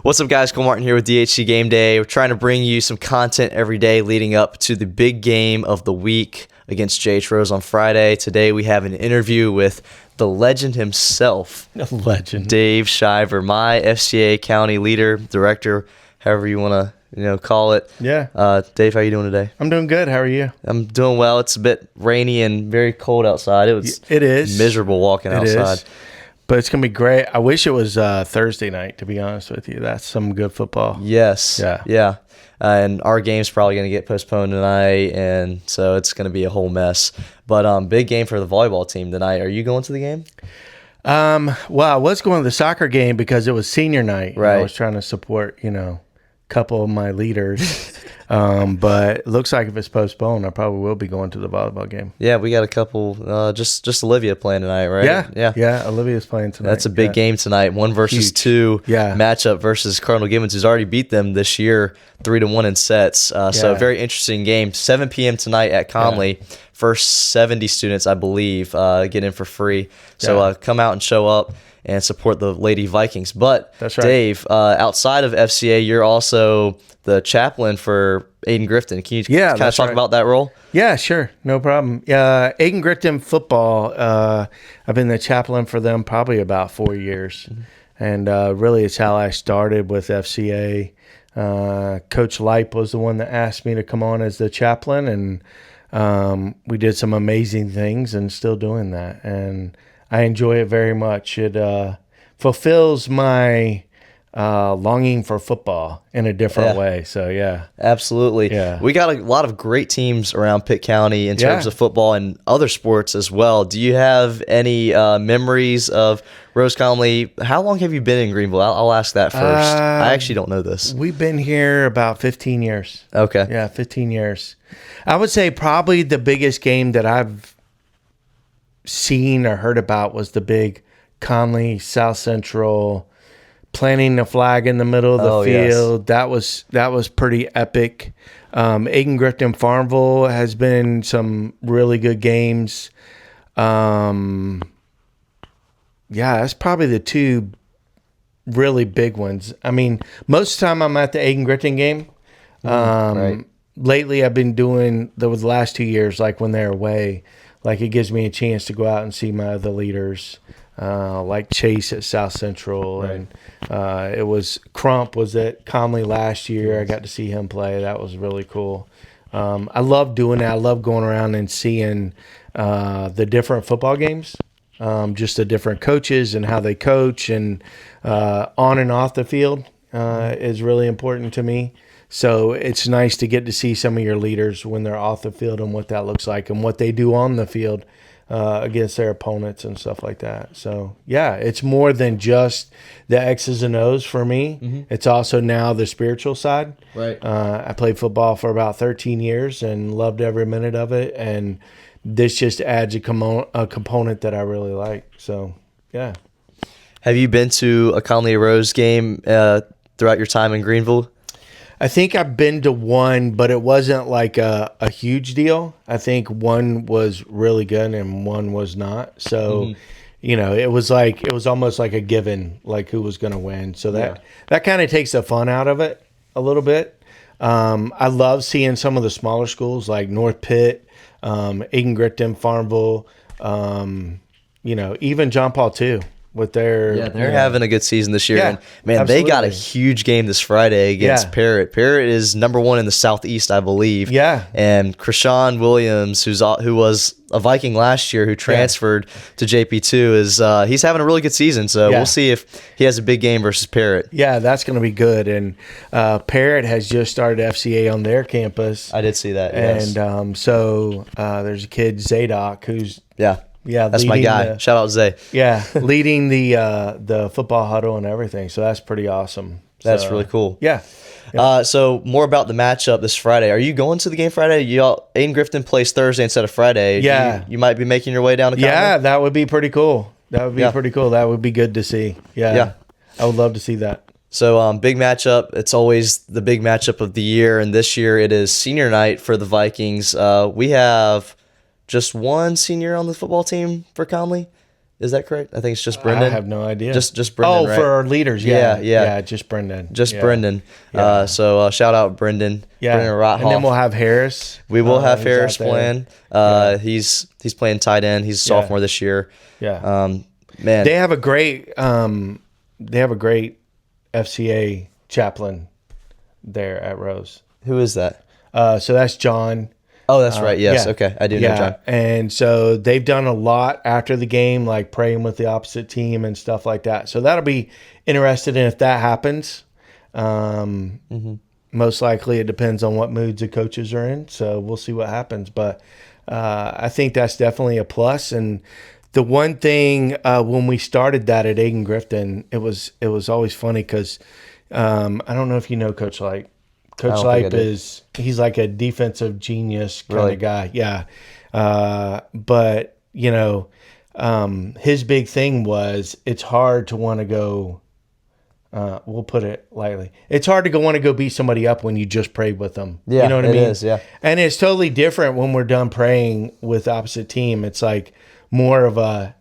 What's up, guys? Cole Martin here with DHC Game Day. We're trying to bring you some content every day leading up to the big game of the week against JH Rose on Friday. Today we have an interview with the legend himself, Dave Shiver, my FCA county leader, director, however you want to call it. Yeah. Dave, how you doing today? I'm doing good. How are you? I'm doing well. It's a bit rainy and very cold outside. It is miserable walking outside. But it's going to be great. I wish it was Thursday night, to be honest with you. That's some good football. Yes. Yeah. And our game's probably going to get postponed tonight, and so it's going to be a whole mess. But big game for the volleyball team tonight. Are you going to the game? Well, I was going to the soccer game because it was senior night. Right. I was trying to support, a couple of my leaders. But it looks like if it's postponed, I probably will be going to the volleyball game. Yeah, we got a couple. Just Olivia playing tonight, right? Yeah. Olivia's playing tonight. That's a big game tonight. 1 versus 2 matchup versus Cardinal Gibbons, who's already beat them this year 3-1 in sets. So a very interesting game. 7 p.m. tonight at Conley. First 70 students, I believe, get in for free. So come out and show up and support the Lady Vikings. But that's right. Dave, outside of FCA, you're also the chaplain for Aiden Grifton. Can you kind of talk about that role? Yeah, sure. No problem. Aiden Grifton football, I've been the chaplain for them probably about 4 years. Mm-hmm. And really it's how I started with FCA. Coach Lipe was the one that asked me to come on as the chaplain, and we did some amazing things and still doing that. And I enjoy it very much. It fulfills my longing for football in a different way. So, yeah. Absolutely. Yeah. We got a lot of great teams around Pitt County in terms of football and other sports as well. Do you have any memories of Rose Conley? How long have you been in Greenville? I'll ask that first. I actually don't know this. We've been here about 15 years. Okay. Yeah, 15 years. I would say probably the biggest game that I've seen or heard about was the big Conley South Central planting the flag in the middle of the field. Yes. That was pretty epic. Aiden Grifton Farmville has been some really good games. That's probably the two really big ones. I mean, most of the time I'm at the Aiden Grifton game. Right. Lately I've been doing the last 2 years, like when they're away, like it gives me a chance to go out and see my other leaders. Like Chase at South Central, and it was Crump was at Conley last year. I got to see him play. That was really cool. I love doing that. I love going around and seeing the different football games, just the different coaches and how they coach, and on and off the field is really important to me. So it's nice to get to see some of your leaders when they're off the field and what that looks like and what they do on the field against their opponents and stuff like that. So, it's more than just the X's and O's for me. Mm-hmm. It's also now the spiritual side. Right. I played football for about 13 years and loved every minute of it. And this just adds a component that I really like. So, yeah. Have you been to a Conley Rose game throughout your time in Greenville? I think I've been to one, but it wasn't like a huge deal. I think one was really good and one was not. So, it was almost like a given, like who was going to win. So that kind of takes the fun out of it a little bit. I love seeing some of the smaller schools like North Pitt, Aiden Grifton, Farmville, even John Paul too. With they're having a good season this year. Yeah, and man, absolutely. They got a huge game this Friday against Parrott. Parrott is number 1 in the Southeast, I believe. Yeah. And Krishan Williams, who was a Viking last year, who transferred to JP2, he's having a really good season. So we'll see if he has a big game versus Parrott. Yeah, that's going to be good. And Parrott has just started FCA on their campus. I did see that. And so there's a kid, Zadok, who's that's my guy. Shout out Zay. Yeah, leading the football huddle and everything. So that's pretty awesome. That's really cool. Yeah. So more about the matchup this Friday. Are you going to the game Friday? Aiden Grifton plays Thursday instead of Friday. Yeah. You might be making your way down to Conley? Yeah, that would be pretty cool. That would be pretty cool. That would be good to see. Yeah. I would love to see that. So big matchup. It's always the big matchup of the year, and this year it is senior night for the Vikings. We have just one senior on the football team for Conley. Is that correct? I think it's just I Brendan. have no idea. Just Brendan, right? For our leaders, Yeah, yeah. yeah. Just Brendan. Just Yeah. Brendan. Yeah. So shout out Brendan. Brendan Rothoff. And then we'll have Harris. We will have who's Harris out there. playing. He's playing tight end. He's a sophomore this year. Yeah. Man, They have a great FCA chaplain there at Rose. who is that? So that's John. Oh, that's right. Yes. yeah. Okay. I do know John. And so they've done a lot after the game, like praying with the opposite team and stuff like that. So that'll be interested in if that happens. Most likely it depends on what moods the coaches are in. So we'll see what happens. But I think that's definitely a plus. And the one thing when we started that at Aiken Grifton, it was always funny because I don't know if you know Coach Light. Coach Lipe he's like a defensive genius kind of guy. Yeah. But, his big thing was it's hard to want to go, we'll put it lightly. It's hard to want to go beat somebody up when you just prayed with them. Yeah, you know what I mean? It is, yeah. And it's totally different when we're done praying with the opposite team. It's like more of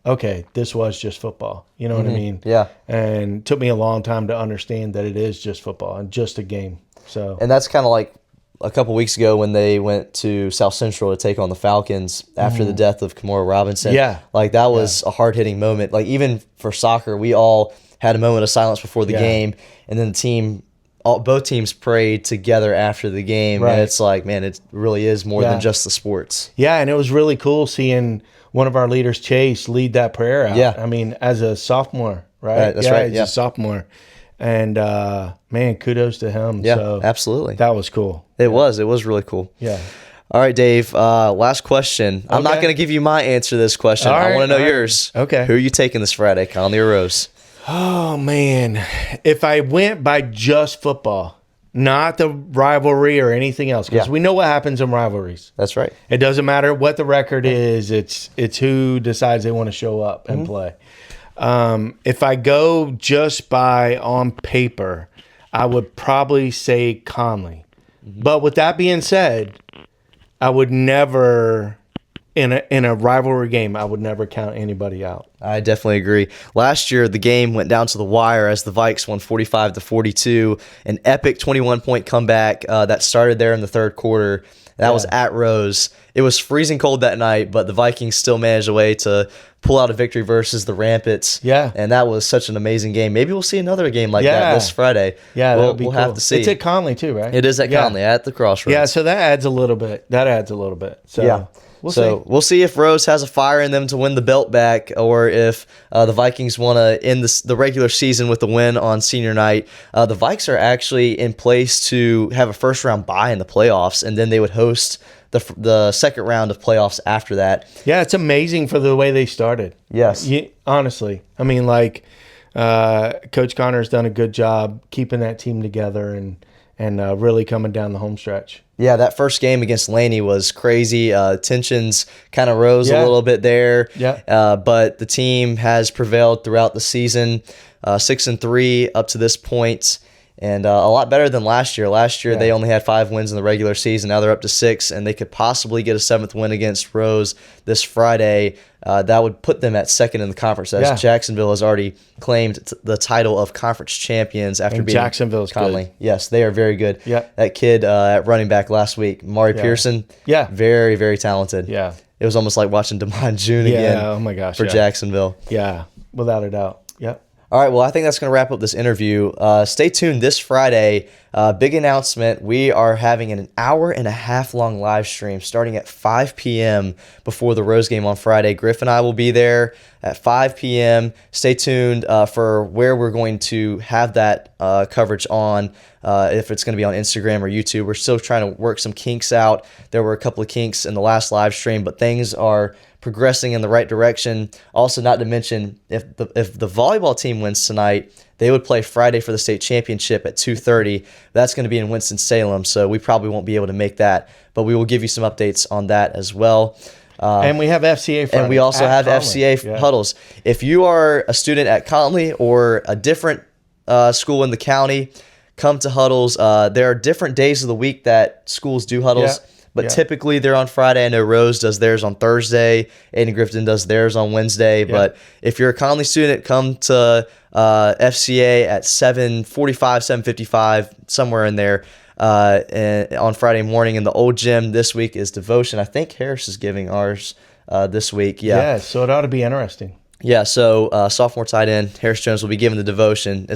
okay, this was just football. You know what I mean? Yeah. And it took me a long time to understand that it is just football and just a game. So, and that's kind of like a couple weeks ago when they went to South Central to take on the Falcons after the death of Kimora Robinson. Yeah. Like that was a hard-hitting moment. Like even for soccer, we all had a moment of silence before the game, and then both teams prayed together after the game. Right. And it's like, man, it really is more than just the sports. Yeah, and it was really cool seeing one of our leaders, Chase, lead that prayer out. Yeah. I mean, as a sophomore, right? That's right. As a sophomore. And, man, kudos to him. Yeah, So absolutely. that was cool. It was really cool. Yeah. All right, Dave, last question. I'm not going to give you my answer to this question. All I right, want to know all right. yours. Okay. Who are you taking this Friday, Conley or Rose? Oh, man. If I went by just football, not the rivalry or anything else, because we know what happens in rivalries. That's right. It doesn't matter what the record is. It's who decides they want to show up and play. If I go just by on paper, I would probably say Conley. But with that being said, I would never in a rivalry game, I would never count anybody out. I definitely agree. Last year, the game went down to the wire as the Vikes won 45-42, an epic 21-point comeback that started there in the third quarter. That was at Rose. It was freezing cold that night, but the Vikings still managed a way to pull out a victory versus the Rampants. Yeah. And that was such an amazing game. Maybe we'll see another game like that this Friday. Yeah, we'll cool. have to see. It's at Conley too, right? It is at Conley, at the Crossroads. Yeah, so that adds a little bit. So We'll see if Rose has a fire in them to win the belt back, or if the Vikings want to end the regular season with a win on senior night. The Vikes are actually in place to have a first round bye in the playoffs, and then they would host the second round of playoffs after that. Yeah, it's amazing for the way they started. Yes. Honestly. I mean, Coach Connor's done a good job keeping that team together and really coming down the home stretch. Yeah, that first game against Laney was crazy. Tensions kind of rose a little bit there. Yeah. But the team has prevailed throughout the season, 6-3 up to this point, and a lot better than last year. Last year, they only had 5 wins in the regular season. Now they're up to 6, and they could possibly get a 7th win against Rose this Friday. That would put them at second in the conference, as Jacksonville has already claimed the title of conference champions after beating Jacksonville's Conley. good. Yes, they are very good. Yeah. That kid at running back last week, Mari Pearson, very, very talented. Yeah. It was almost like watching DeMond June again oh my gosh, for Jacksonville. Yeah, without a doubt. Yep. All right, well, I think that's going to wrap up this interview. Stay tuned this Friday. Big announcement. We are having an hour-and-a-half-long live stream starting at 5 p.m. before the Rose game on Friday. Griff and I will be there at 5 p.m. Stay tuned for where we're going to have that coverage on, if it's going to be on Instagram or YouTube. We're still trying to work some kinks out. There were a couple of kinks in the last live stream, but things are progressing in the right direction. Also, not to mention, if the volleyball team wins tonight, they would play Friday for the state championship at 2:30. That's going to be in Winston-Salem, so we probably won't be able to make that, but we will give you some updates on that as well. And we have FCA Friday. And we also have Conley. FCA huddles. If you are a student at Conley or a different school in the county, come to huddles. There are different days of the week that schools do huddles. but typically they're on Friday. I know Rose does theirs on Thursday. Aiden Grifton does theirs on Wednesday. But if you're a Conley student, come to FCA at 7:45, 7:55, somewhere in there and on Friday morning. In the old gym this week is devotion. I think Harris is giving ours this week. Yeah, so it ought to be interesting. Yeah, so sophomore tight end Harris Jones will be giving the devotion.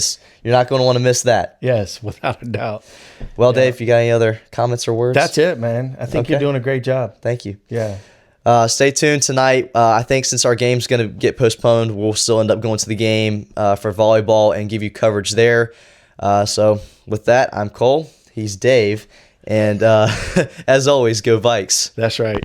You're not going to want to miss that. Yes, without a doubt. Well, Dave, you got any other comments or words? That's it, man. I think you're doing a great job. Thank you. Yeah. Stay tuned tonight. I think since our game's going to get postponed, we'll still end up going to the game for volleyball and give you coverage there. So with that, I'm Cole. He's Dave. And as always, go Vikes. That's right.